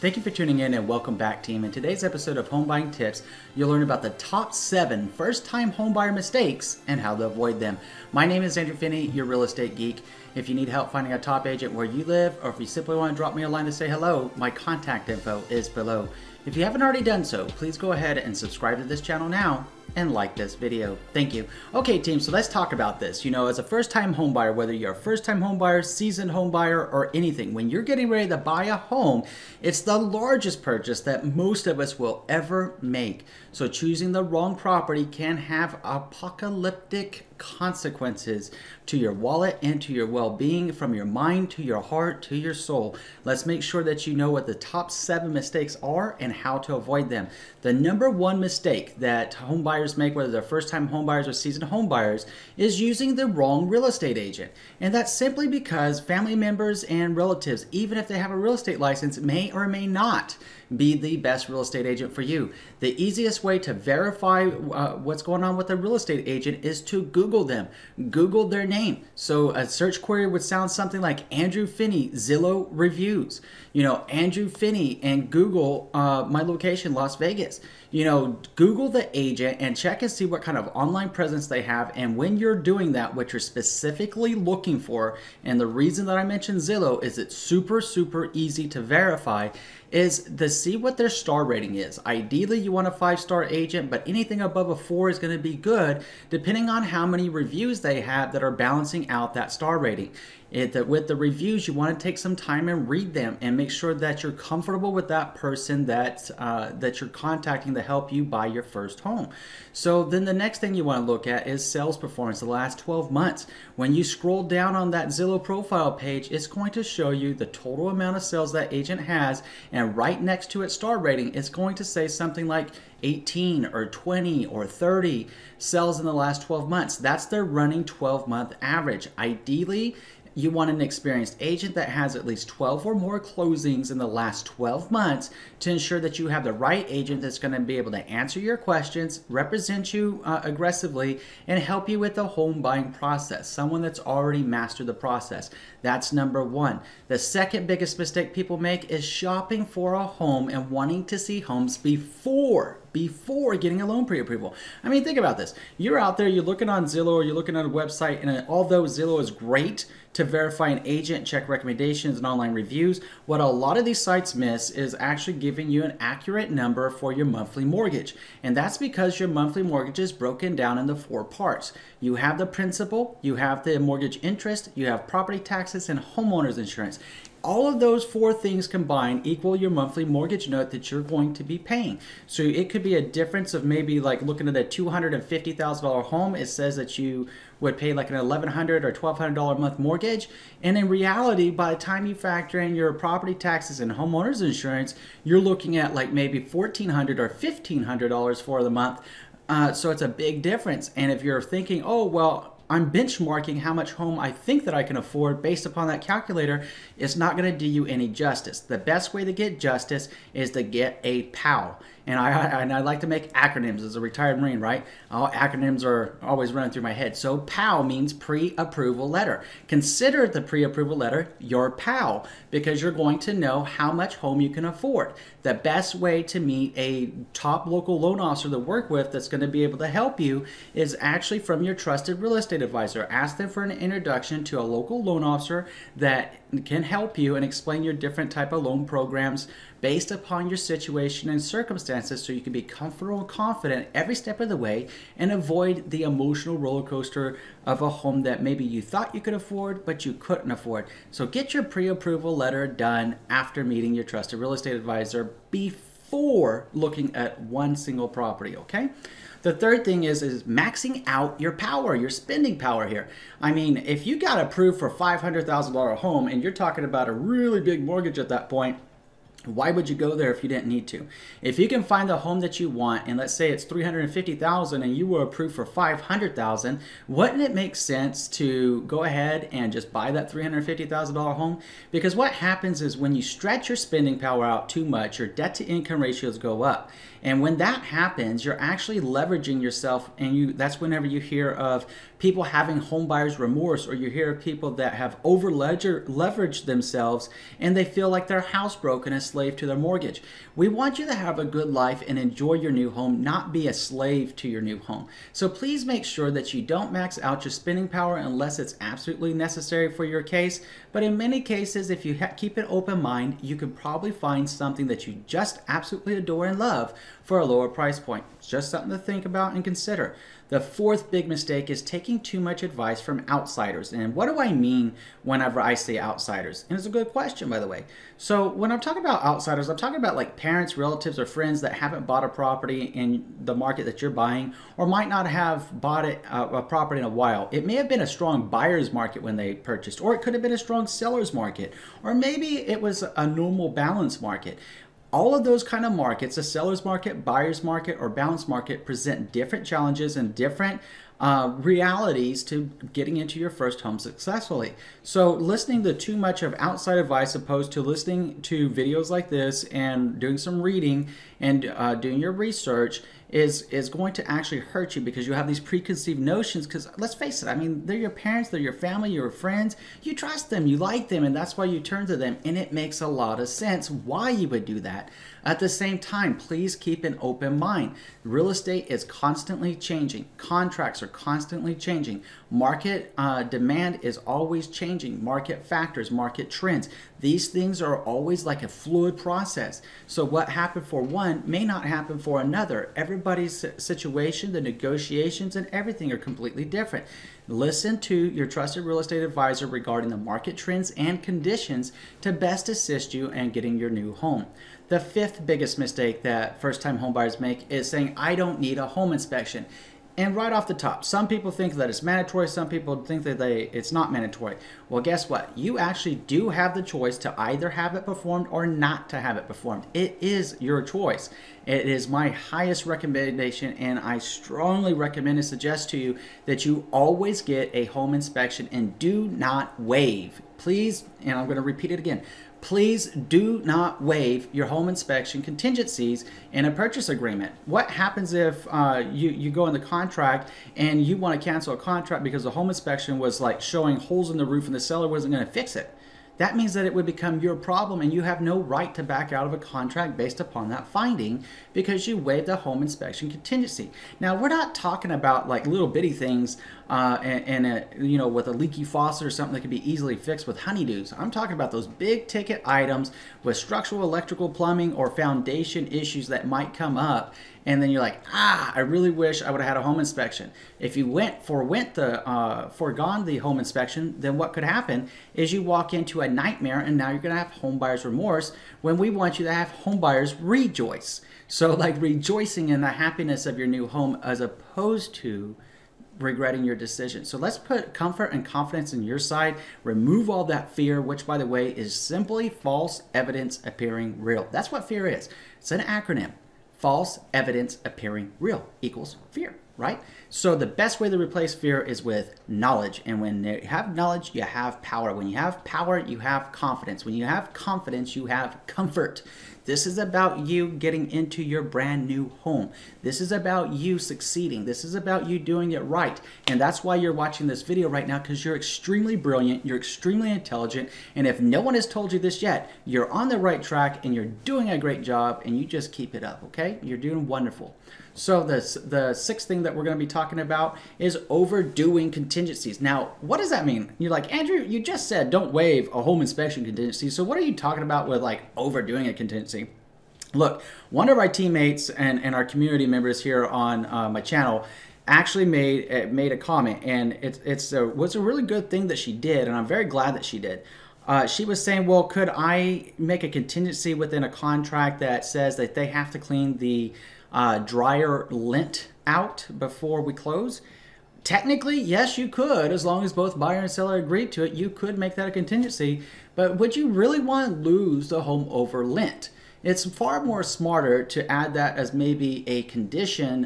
Thank you for tuning in and welcome back, team. In today's episode of Home Buying Tips, you'll learn about the top 7 first-time homebuyer mistakes and how to avoid them. My name is Andrew Finney, your real estate geek. If you need help finding a top agent where you live, or if you simply want to drop me a line to say hello, my contact info is below. If you haven't already done so, please go ahead and subscribe to this channel now and like this video. Thank you. Okay, team, so let's talk about this. You know, as a first-time homebuyer, whether you're a first-time homebuyer, seasoned homebuyer, or anything, when you're getting ready to buy a home, it's the largest purchase that most of us will ever make. So choosing the wrong property can have apocalyptic consequences to your wallet and to your well-being, from your mind to your heart to your soul. Let's make sure that you know what the top 7 mistakes are and how to avoid them. The number 1 mistake that home buyers make, whether they're first-time home buyers or seasoned home buyers, is using the wrong real estate agent. And that's simply because family members and relatives, even if they have a real estate license, may or may not be the best real estate agent for you. The easiest way to verify what's going on with a real estate agent is to Google them. Google their name. So a search query would sound something like Andrew Finney, Zillow reviews. You know, Andrew Finney, and Google my location, Las Vegas. You know, Google the agent and check and see what kind of online presence they have. And when you're doing that, what you're specifically looking for, and the reason that I mentioned Zillow is it's super easy to verify, is to see what their star rating is. Ideally, you want a 5-star agent, but anything above a 4 is going to be good, depending on how many reviews they have that are balancing out that star rating. With the reviews, you want to take some time and read them and make sure that you're comfortable with that person that you're contacting to help you buy your first home. So then the next thing you want to look at is sales performance the last 12 months. When you scroll down on that Zillow profile page, it's going to show you the total amount of sales that agent has, and right next to its star rating, it's going to say something like 18 or 20 or 30 sales in the last 12 months. That's their running 12-month average. Ideally, you want an experienced agent that has at least 12 or more closings in the last 12 months to ensure that you have the right agent that's going to be able to answer your questions, represent you aggressively, and help you with the home buying process. Someone that's already mastered the process. That's number 1. The second biggest mistake people make is shopping for a home and wanting to see homes before getting a loan pre-approval. I mean, think about this. You're out there, you're looking on Zillow, or you're looking at a website, and although Zillow is great to verify an agent, check recommendations, and online reviews, what a lot of these sites miss is actually giving you an accurate number for your monthly mortgage. And that's because your monthly mortgage is broken down into 4 parts. You have the principal, you have the mortgage interest, you have property taxes, and homeowner's insurance. All of those 4 things combined equal your monthly mortgage note that you're going to be paying. So it could be a difference of maybe like looking at a $250,000 home. It says that you would pay like an $1,100 or $1,200 a month mortgage. And in reality, by the time you factor in your property taxes and homeowner's insurance, you're looking at like maybe $1,400 or $1,500 for the month. So it's a big difference. And if you're thinking, oh, well, I'm benchmarking how much home I think that I can afford based upon that calculator, it's not going to do you any justice. The best way to get justice is to get a PAL. And I like to make acronyms as a retired Marine, right? All acronyms are always running through my head. So PAL means pre-approval letter. Consider the pre-approval letter your PAL, because you're going to know how much home you can afford. The best way to meet a top local loan officer to work with that's going to be able to help you is actually from your trusted real estate advisor. Ask them for an introduction to a local loan officer that can help you and explain your different type of loan programs based upon your situation and circumstances, so you can be comfortable and confident every step of the way and avoid the emotional roller coaster of a home that maybe you thought you could afford but you couldn't afford. So get your pre-approval letter done after meeting your trusted real estate advisor before looking at one single property, okay? The third thing is maxing out your power, your spending power here. I mean, if you got approved for $500,000 home and you're talking about a really big mortgage at that point, why would you go there if you didn't need to? If you can find the home that you want, and let's say it's $350,000 and you were approved for $500,000, wouldn't it make sense to go ahead and just buy that $350,000 home? Because what happens is when you stretch your spending power out too much, your debt to income ratios go up. And when that happens, you're actually leveraging yourself, and that's whenever you hear of people having home buyer's remorse, or you hear of people that have over leveraged themselves and they feel like their house broke and it's slave to their mortgage. We want you to have a good life and enjoy your new home, not be a slave to your new home. So please make sure that you don't max out your spending power unless it's absolutely necessary for your case. But in many cases, if you keep an open mind, you can probably find something that you just absolutely adore and love for a lower price point. It's just something to think about and consider. The fourth big mistake is taking too much advice from outsiders. And what do I mean whenever I say outsiders? And it's a good question, by the way. So when I'm talking about outsiders, I'm talking about like parents, relatives, or friends that haven't bought a property in the market that you're buying, or might not have bought a property in a while. It may have been a strong buyer's market when they purchased, or it could have been a strong seller's market, or maybe it was a normal balance market. All of those kind of markets, a seller's market, buyer's market, or balanced market, present different challenges and different realities to getting into your first home successfully. So listening to too much of outside advice opposed to listening to videos like this and doing some reading and doing your research is going to actually hurt you, because you have these preconceived notions. Because let's face it, I mean, they're your parents, they're your family, your friends. You trust them, you like them, and that's why you turn to them. And it makes a lot of sense why you would do that. At the same time, please keep an open mind. Real estate is constantly changing. Contracts are constantly changing. Market demand is always changing. Market factors, market trends. These things are always like a fluid process. So what happened for one may not happen for another. Everybody's situation, the negotiations, and everything are completely different. Listen to your trusted real estate advisor regarding the market trends and conditions to best assist you in getting your new home. The fifth biggest mistake that first-time homebuyers make is saying, I don't need a home inspection. And right off the top, some people think that it's mandatory, some people think that it's not mandatory. Well, guess what? You actually do have the choice to either have it performed or not to have it performed. It is your choice. It is my highest recommendation, and I strongly recommend and suggest to you that you always get a home inspection and do not waive. Please, and I'm going to repeat it again, please do not waive your home inspection contingencies in a purchase agreement. What happens if you go in the contract and you want to cancel a contract because the home inspection was like showing holes in the roof and the seller wasn't going to fix it? That means that it would become your problem, and you have no right to back out of a contract based upon that finding because you waived the home inspection contingency. Now, we're not talking about like little bitty things with a leaky faucet or something that can be easily fixed with honeydews. I'm talking about those big ticket items with structural, electrical, plumbing, or foundation issues that might come up. And then you're like, I really wish I would have had a home inspection. If you forgone the home inspection, then what could happen is you walk into a nightmare, and now you're going to have home buyer's remorse, when we want you to have home buyers rejoice. So like rejoicing in the happiness of your new home as opposed to regretting your decision. So let's put comfort and confidence in your side. Remove all that fear, which, by the way, is simply false evidence appearing real. That's what fear is. It's an acronym. False evidence appearing real equals fear, right? So the best way to replace fear is with knowledge. And when you have knowledge, you have power. When you have power, you have confidence. When you have confidence, you have comfort. This is about you getting into your brand new home. This is about you succeeding. This is about you doing it right. And that's why you're watching this video right now, because you're extremely brilliant, you're extremely intelligent, and if no one has told you this yet, you're on the right track and you're doing a great job, and you just keep it up, okay? You're doing wonderful. So the sixth thing that we're going to be talking about is overdoing contingencies. Now, what does that mean? You're like, Andrew, you just said don't waive a home inspection contingency. So what are you talking about with like overdoing a contingency? Look, one of our teammates and our community members here on my channel actually made a comment, and it was a really good thing that she did, and I'm very glad that she did. She was saying, well, could I make a contingency within a contract that says that they have to clean the dryer lint out before we close? Technically, yes, you could, as long as both buyer and seller agreed to it. You could make that a contingency, but would you really want to lose the home over lint? It's far more smarter to add that as maybe a condition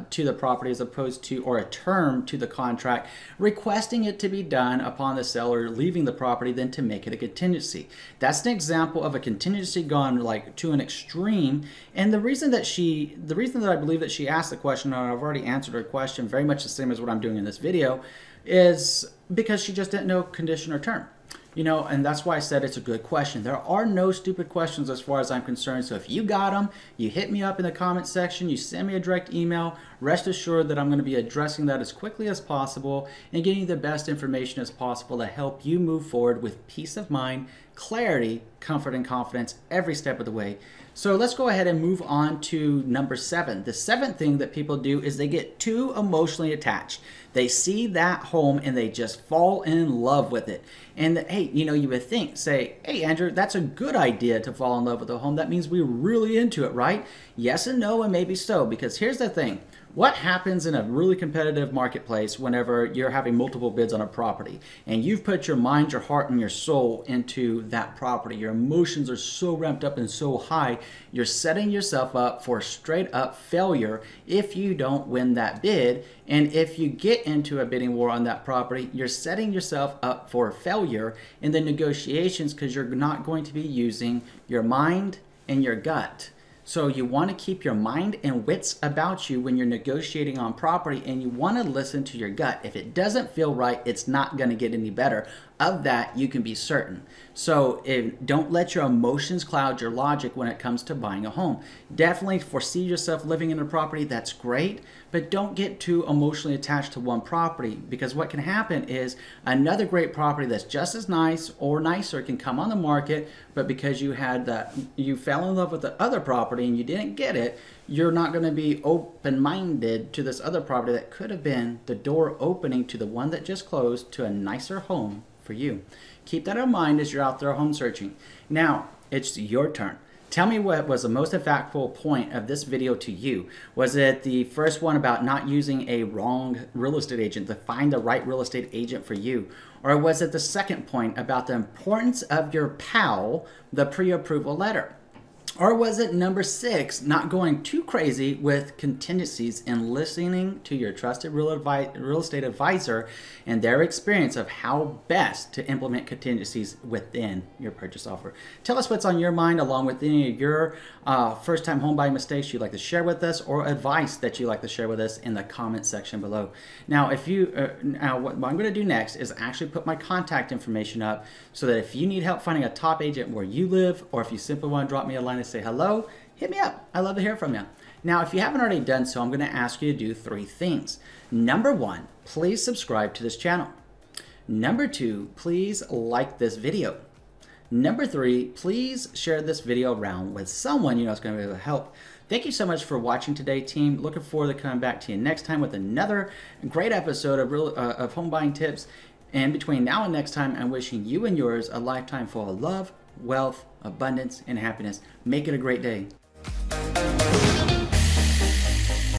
to the property as opposed to, or a term to the contract, requesting it to be done upon the seller leaving the property than to make it a contingency. That's an example of a contingency gone like to an extreme. And the reason that I believe that she asked the question, and I've already answered her question very much the same as what I'm doing in this video, is because she just didn't know condition or term. You know, and that's why I said it's a good question. There are no stupid questions as far as I'm concerned. So if you got them, you hit me up in the comment section, you send me a direct email, rest assured that I'm going to be addressing that as quickly as possible and getting you the best information as possible to help you move forward with peace of mind, clarity, comfort, and confidence every step of the way. So let's go ahead and move on to number 7. The 7th thing that people do is they get too emotionally attached. They see that home and they just fall in love with it. And hey, you know, you would think, say, hey, Andrew, that's a good idea to fall in love with a home. That means we're really into it, right? Yes and no, and maybe so, because here's the thing. What happens in a really competitive marketplace whenever you're having multiple bids on a property and you've put your mind, your heart, and your soul into that property? Your emotions are so ramped up and so high, you're setting yourself up for straight up failure if you don't win that bid. And if you get into a bidding war on that property, you're setting yourself up for failure in the negotiations because you're not going to be using your mind and your gut. So you want to keep your mind and wits about you when you're negotiating on property, and you want to listen to your gut. If it doesn't feel right, it's not going to get any better. Of that, you can be certain. So don't let your emotions cloud your logic when it comes to buying a home. Definitely foresee yourself living in a property, that's great, but don't get too emotionally attached to one property, because what can happen is another great property that's just as nice or nicer can come on the market, but because you fell in love with the other property and you didn't get it, you're not going to be open-minded to this other property that could have been the door opening to the one that just closed to a nicer home for you. Keep that in mind as you're out there home searching. Now, it's your turn. Tell me what was the most impactful point of this video to you. Was it the first one about not using a wrong real estate agent to find the right real estate agent for you? Or was it the second point about the importance of your PAL, the pre-approval letter? Or was it number 6, not going too crazy with contingencies and listening to your trusted real estate advisor and their experience of how best to implement contingencies within your purchase offer? Tell us what's on your mind, along with any of your first-time home buying mistakes you'd like to share with us, or advice that you'd like to share with us in the comment section below. Now, if you what I'm going to do next is actually put my contact information up, so that if you need help finding a top agent where you live, or if you simply want to drop me a line and say hello, hit me up. I love to hear from you. Now, if you haven't already done so, I'm going to ask you to do 3 things. Number 1, please subscribe to this channel. Number 2, please like this video. Number 3, please share this video around with someone you know is going to be able to help. Thank you so much for watching today, team. Looking forward to coming back to you next time with another great episode of home buying tips. And between now and next time, I'm wishing you and yours a lifetime full of love, wealth, abundance, and happiness. Make it a great day.